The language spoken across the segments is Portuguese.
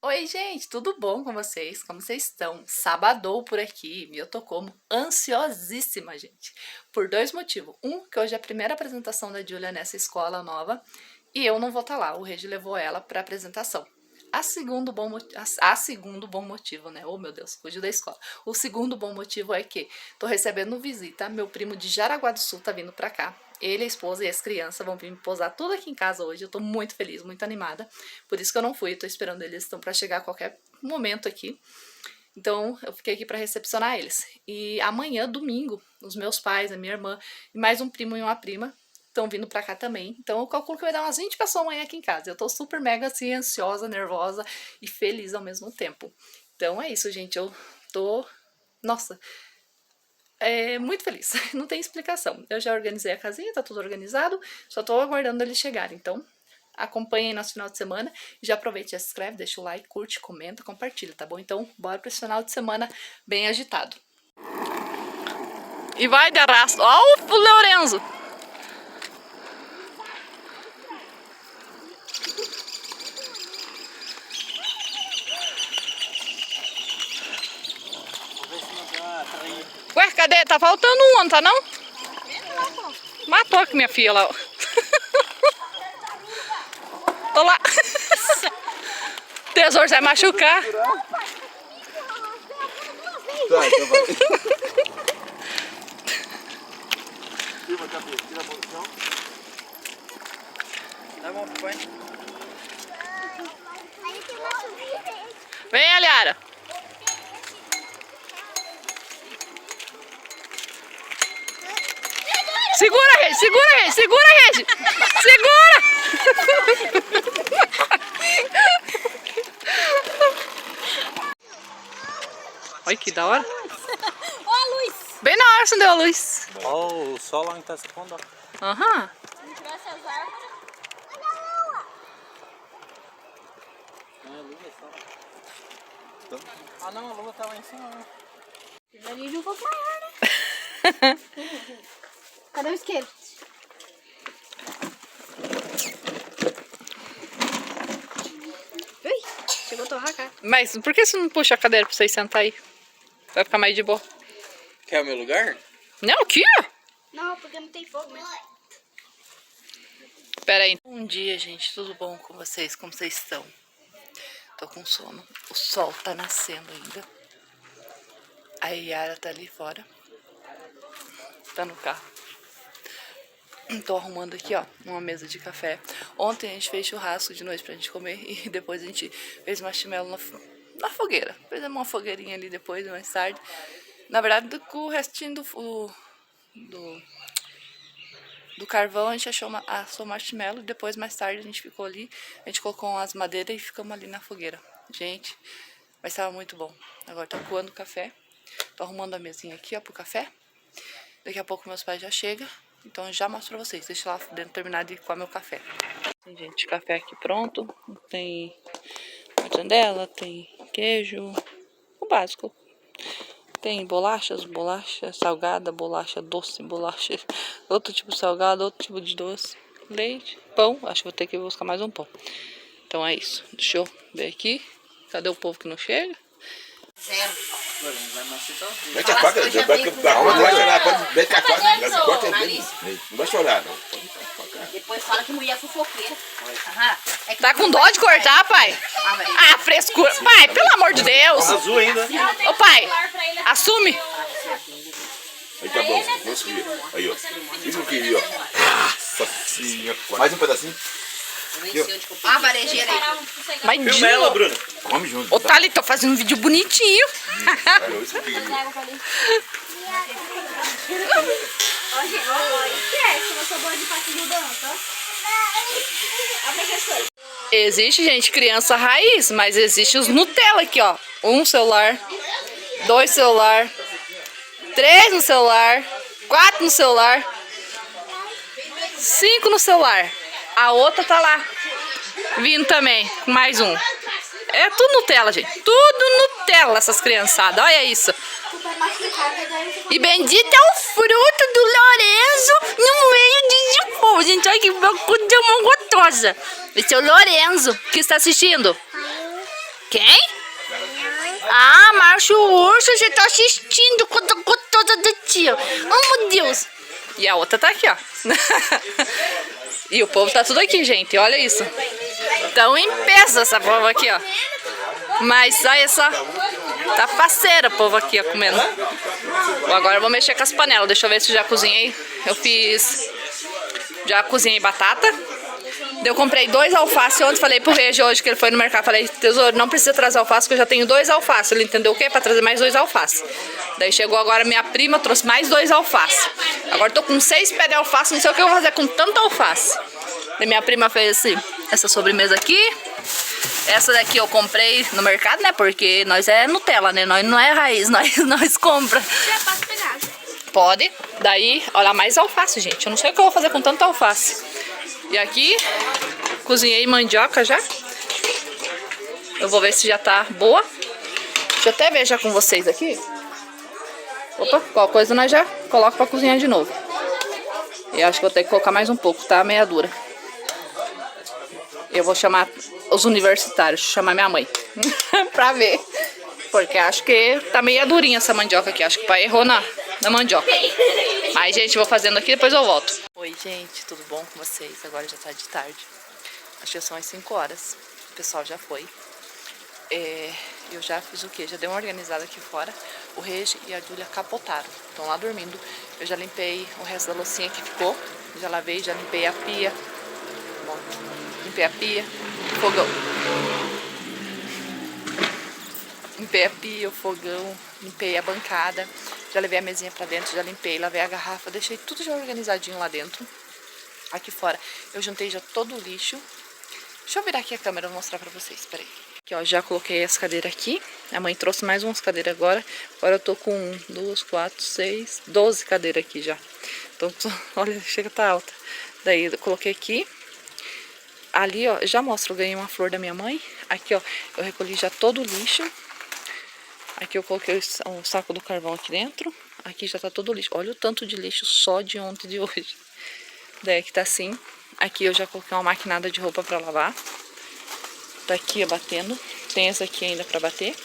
Oi, gente, tudo bom com vocês? Como vocês estão? Sabadou por aqui e eu tô como ansiosíssima, gente, por dois motivos. Um, que hoje é a primeira apresentação da Júlia nessa escola nova e eu não vou estar lá, o Regi levou ela para apresentação. Segundo bom motivo, né? Oh, meu Deus, fugiu da escola. O segundo bom motivo é que tô recebendo visita, meu primo de Jaraguá do Sul tá vindo pra cá. Ele, a esposa e as crianças vão vir me posar tudo aqui em casa hoje. Eu tô muito feliz, muito animada. Por isso que eu não fui, eu tô esperando eles, estão pra chegar a qualquer momento aqui. Então, eu fiquei aqui pra recepcionar eles. E amanhã, domingo, os meus pais, a minha irmã e mais um primo e uma prima estão vindo pra cá também. Então, eu calculo que vai dar umas 20 pessoas amanhã aqui em casa. Eu tô super mega assim, ansiosa, nervosa e feliz ao mesmo tempo. Então, é isso, gente. Eu tô. Nossa, muito feliz, não tem explicação. Eu já organizei a casinha, tá tudo organizado, só tô aguardando eles chegarem. Então, acompanhem nosso final de semana. Já aproveite, já se inscreve, deixa o like, curte, comenta, compartilha, tá bom? Então, bora pra esse final de semana bem agitado. E vai de arrasto. Ó o Lorenzo! Ué, cadê? Tá faltando um, não tá não? Matou aqui minha filha lá. Olá! Tesouro, você vai machucar. Tá, então vai. Tira a cabeça, tira a mão do chão. Tá bom, põe. Vem, Aliara. Segura, Regi, segura, Regi, segura, Regi. Segura! Olha que da hora. Ó a luz! Bem na hora acendeu a luz. Ó, o sol lá tá se pondo, ó. Aham. Se não tivesse as árvores... Não é lua, é sol. Ah não, a lua tá lá em cima, né? Ali de um pouco maior, né? Cadê o isqueiro? Ui, chegou a torrar, cara. Mas por que você não puxa a cadeira pra vocês sentar aí? Vai ficar mais de boa. Quer o meu lugar? Não, aqui, ó. Não, porque não tem fogo mesmo. Pera aí. Bom dia, gente. Tudo bom com vocês? Como vocês estão? Tô com sono. O sol tá nascendo ainda. A Yara tá ali fora. Tá no carro. Tô arrumando aqui, ó, uma mesa de café. Ontem a gente fez churrasco de noite pra gente comer e depois a gente fez marshmallow na fogueira. Fizemos uma fogueirinha ali depois, mais tarde. Na verdade, com o restinho do carvão, a gente assou marshmallow e depois, mais tarde, a gente ficou ali. A gente colocou umas madeiras e ficamos ali na fogueira. Gente, mas tava muito bom. Agora tô coando o café. Tô arrumando a mesinha aqui, ó, pro café. Daqui a pouco meus pais já chegam. Então eu já mostro pra vocês. Deixa lá dentro terminar de comer meu café. Tem, gente, café aqui pronto. Tem mortandela, tem queijo. O básico. Tem bolachas, bolacha salgada, bolacha doce, bolacha outro tipo de salgado, outro tipo de doce. Leite, pão. Acho que vou ter que buscar mais um pão. Então é isso. Deixa eu ver aqui. Cadê o povo que não chega? Zero. Vai machucar o dedo. Mete a faca, não vai chorar, pode meter a faca, corta ele. Não vai chorar, não. Depois fala que mulher é fofoqueira. Aham. É que Tá com dó de cortar, pai? Ah, frescura. Pai, pelo amor de Deus. Azul ainda. Ô, pai, assume. Aí tá bom, vamos subir. Aí, ó. Isso que queria, ó. Nossa senhora. Mais um pedacinho. a varejeira aí. Mas Filma ela, Bruna. Come junto. Ô, Thali, tô fazendo um vídeo bonitinho. Olha, isso que eu queria. Existe, gente, criança raiz, mas existe os Nutella aqui, ó. Um celular, 2 celular, 3 no celular, 4 no celular, 5 no celular. A outra tá lá, vindo também, com mais um. É tudo Nutella, gente. Tudo Nutella, essas criançadas. Olha isso. E bendito é o fruto do Lorenzo no meio de povo. Gente, olha que coisa gostosa. Esse é o Lorenzo que está assistindo. Quem? Ah, Márcio Urso, você tá assistindo toda do tio. Oh, meu Deus. E a outra tá aqui, ó. E o povo tá tudo aqui, gente. Olha isso. Tão em peso essa povo aqui, ó. Mas olha só. Tá faceira o povo aqui, ó, comendo. Bom, agora eu vou mexer com as panelas. Deixa eu ver se eu já cozinhei. Eu fiz... Já cozinhei batata. Eu comprei 2 alfaces ontem, falei pro Regi hoje que ele foi no mercado, falei, tesouro, não precisa trazer alface, que eu já tenho 2 alfaces. Ele entendeu o quê? Pra trazer mais 2 alfaces. Daí chegou agora minha prima, trouxe mais 2 alfaces. Agora tô com 6 pés de alface, não sei o que eu vou fazer com tanta alface. Daí minha prima fez essa sobremesa aqui. Essa daqui eu comprei no mercado, né? Porque nós é Nutella, né? Nós não é raiz, nós compra. Já posso pegar? Pode. Daí, olha, mais alface, gente. Eu não sei o que eu vou fazer com tanta alface. E aqui, cozinhei mandioca já. Eu vou ver se já tá boa. Deixa eu até ver já com vocês aqui. Opa, qualquer coisa nós já coloca pra cozinhar de novo. E acho que vou ter que colocar mais um pouco, tá? Meia dura. Eu vou chamar os universitários, chamar minha mãe. Pra ver. Porque acho que tá meia durinha essa mandioca aqui. Acho que o pai errou na mandioca. Mas, gente, vou fazendo aqui, depois eu volto. Oi, gente, tudo bom com vocês? Agora já tá de tarde. Acho que são as 5 horas. O pessoal já foi. Eu já fiz o quê? Já dei uma organizada aqui fora. O Regi e a Júlia capotaram. Estão lá dormindo. Eu já limpei o resto da loucinha que ficou. Já lavei, já limpei a pia. Bom, limpei a pia. Fogão. Limpei a pia, o fogão. Limpei a bancada. Já levei a mesinha pra dentro, já limpei, lavei a garrafa, deixei tudo já organizadinho lá dentro. Aqui fora eu juntei já todo o lixo. Deixa eu virar aqui a câmera e mostrar pra vocês, peraí. Aqui, ó, já coloquei as cadeiras aqui. A mãe trouxe mais umas cadeiras agora. Agora eu tô com 1, 2, 4, 6, 12 cadeiras aqui já. Então, olha, chega a tá alta. Daí eu coloquei aqui. Ali, ó, já mostro, eu ganhei uma flor da minha mãe. Aqui, ó, eu recolhi já todo o lixo. Aqui eu coloquei o saco do carvão aqui dentro. Aqui já tá todo o lixo. Olha o tanto de lixo só de ontem e de hoje. Daí aqui tá assim. Aqui eu já coloquei uma maquinada de roupa pra lavar. Tá aqui, ó, batendo. Tem essa aqui ainda pra bater.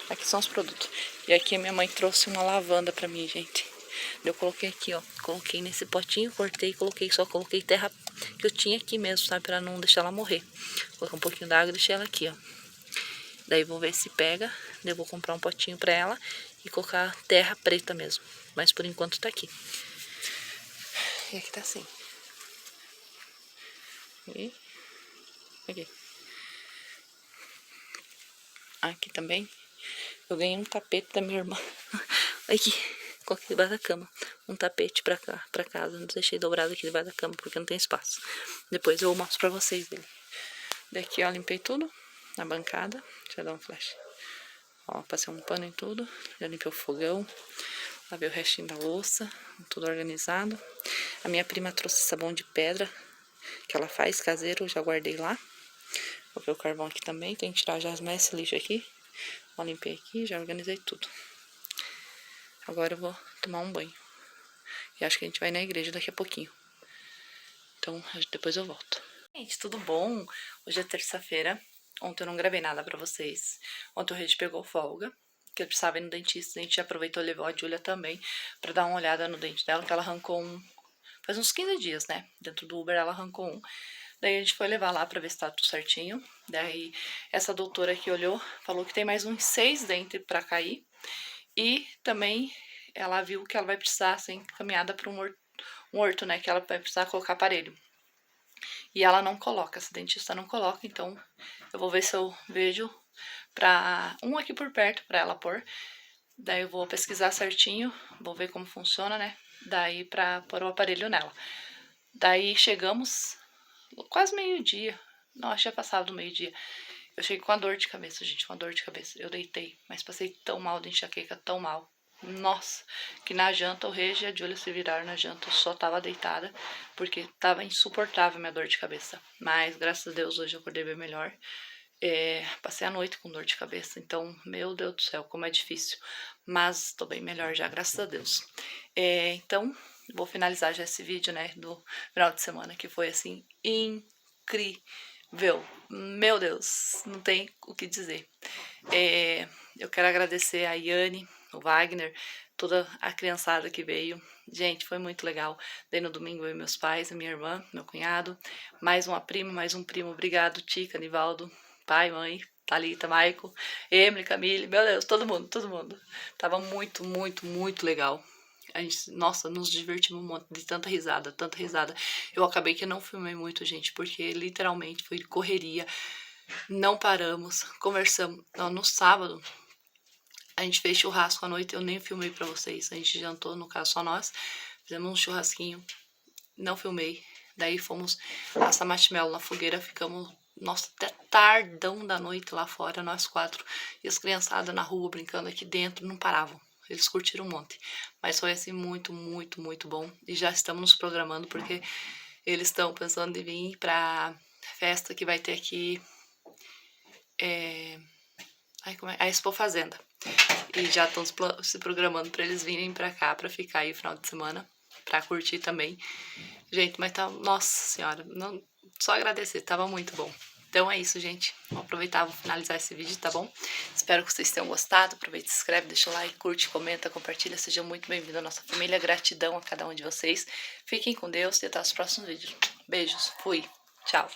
Aqui são os produtos. E aqui a minha mãe trouxe uma lavanda pra mim, gente. Eu coloquei aqui, ó. Coloquei nesse potinho, cortei e coloquei. Só coloquei terra que eu tinha aqui mesmo, sabe? Pra não deixar ela morrer. Coloquei um pouquinho d'água e deixei ela aqui, ó. Daí vou ver se pega. Daí eu vou comprar um potinho pra ela e colocar terra preta mesmo. Mas por enquanto tá aqui. E aqui tá assim. E aqui. Aqui também. Eu ganhei um tapete da minha irmã. Aqui. Coloquei debaixo da cama. Um tapete pra cá, pra casa. Não deixei dobrado aqui debaixo da cama porque não tem espaço. Depois eu mostro pra vocês dele. Daqui, ó, limpei tudo. Na bancada. Deixa eu dar um flash. Ó, passei um pano em tudo. Já limpei o fogão. Lavei o restinho da louça. Tudo organizado. A minha prima trouxe sabão de pedra que ela faz caseiro. Eu já guardei lá. Coloquei o carvão aqui também. Tem que tirar já mais esse lixo aqui. Ó, limpei aqui. Já organizei tudo. Agora eu vou tomar um banho. E acho que a gente vai na igreja daqui a pouquinho. Então, depois eu volto. Gente, tudo bom? Hoje é terça-feira. Ontem eu não gravei nada pra vocês. Ontem o Regi pegou folga, que ele precisava ir no dentista. A gente aproveitou e levou a Júlia também pra dar uma olhada no dente dela, que ela arrancou um... Faz uns 15 dias, né? Dentro do Uber ela arrancou um. Daí a gente foi levar lá pra ver se tá tudo certinho. Daí essa doutora aqui olhou, falou que tem mais uns 6 dentes pra cair. E também ela viu que ela vai precisar ser encaminhada pra um orto, né? Que ela vai precisar colocar aparelho. E ela não coloca, essa dentista não coloca, então eu vou ver se eu vejo pra um aqui por perto pra ela pôr. Daí eu vou pesquisar certinho, vou ver como funciona, né? Daí pra pôr o aparelho nela. Daí chegamos quase meio-dia, não, acho que já passava do meio-dia. Eu cheguei com a dor de cabeça, gente, com a dor de cabeça. Eu deitei, mas passei tão mal de enxaqueca, tão mal. Nossa, que na janta o Regi e a Júlia se viraram na janta, eu só tava deitada, porque tava insuportável minha dor de cabeça. Mas, graças a Deus, hoje eu acordei bem melhor. Passei a noite com dor de cabeça, então, meu Deus do céu, como é difícil. Mas tô bem melhor já, graças a Deus. Então, vou finalizar já esse vídeo, né, do final de semana, que foi, assim, incrível. viu? Meu Deus, não tem o que dizer. Eu quero agradecer a Yane, o Wagner, toda a criançada que veio. Gente, foi muito legal. Daí no domingo eu e meus pais, a minha irmã, meu cunhado, mais uma prima, mais um primo. Obrigado, Tica, Nivaldo, pai, mãe, Thalita, Maico, Emily, Camille, meu Deus, todo mundo, todo mundo. Tava muito, muito, muito legal. A gente, nossa, nos divertimos um monte de tanta risada, tanta risada. Eu acabei que não filmei muito, gente, porque literalmente foi correria. Não paramos, conversamos. Não, no sábado, a gente fez churrasco à noite, eu nem filmei pra vocês. A gente jantou, no caso, só nós. Fizemos um churrasquinho, não filmei. Daí fomos assar marshmallow na fogueira, ficamos, nossa, até tardão da noite lá fora, nós 4. E as criançadas na rua brincando aqui dentro, não paravam. Eles curtiram um monte. Mas foi assim muito, muito, muito bom. E já estamos nos programando porque eles estão pensando em vir pra festa que vai ter aqui. A Expo Fazenda. E já estão se programando pra eles virem pra cá pra ficar aí no final de semana. Pra curtir também. Gente, mas tá. Nossa senhora. Não, só agradecer, tava muito bom. Então é isso, gente. Vou aproveitar, vou finalizar esse vídeo, tá bom? Espero que vocês tenham gostado. Aproveita, se inscreve, deixa o like, curte, comenta, compartilha. Seja muito bem-vindo à nossa família. Gratidão a cada um de vocês. Fiquem com Deus e até os próximos vídeos. Beijos. Fui. Tchau.